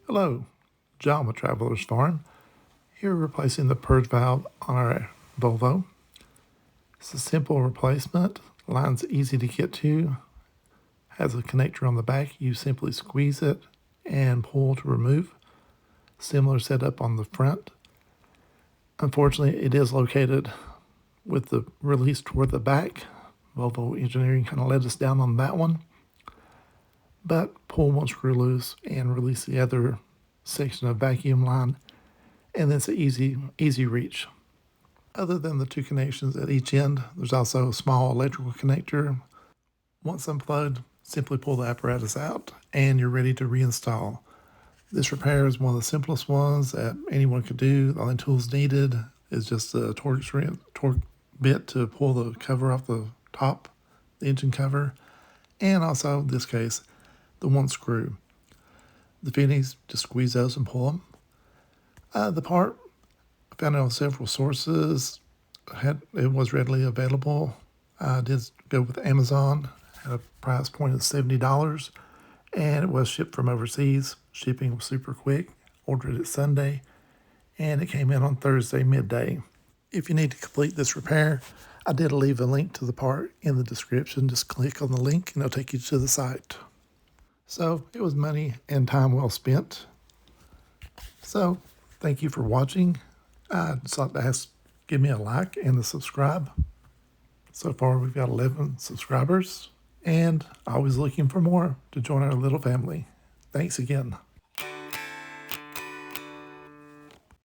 Hello, John with Traveler's Farm. Here replacing the purge valve on our Volvo. It's a simple replacement. Line's easy to get to. Has a connector on the back. You simply squeeze it and pull to remove. Similar setup on the front. Unfortunately, it is located with the release toward the back. Volvo engineering kind of let us down on that one. But pull one screw loose and release the other section of vacuum line, and it's an easy reach. Other than the two connections at each end, there's also a small electrical connector. Once unplugged, simply pull the apparatus out and you're ready to reinstall. This repair is one of the simplest ones that anyone could do. The only tools needed is just a torque bit to pull the cover off the top, the engine cover, and also in this case, the one screw. The fittings, just squeeze those and pull them. The part, I found it on several sources. It was readily available. I did go with Amazon, had a price point of $70, and it was shipped from overseas. Shipping was super quick. Ordered it Sunday, and it came in on Thursday midday. If you need to complete this repair, I did leave a link to the part in the description. Just click on the link and it'll take you to the site. So it was money and time well spent. So thank you for watching. I'd just like to ask, give me a like and a subscribe. So far we've got 11 subscribers and always looking for more to join our little family. Thanks again.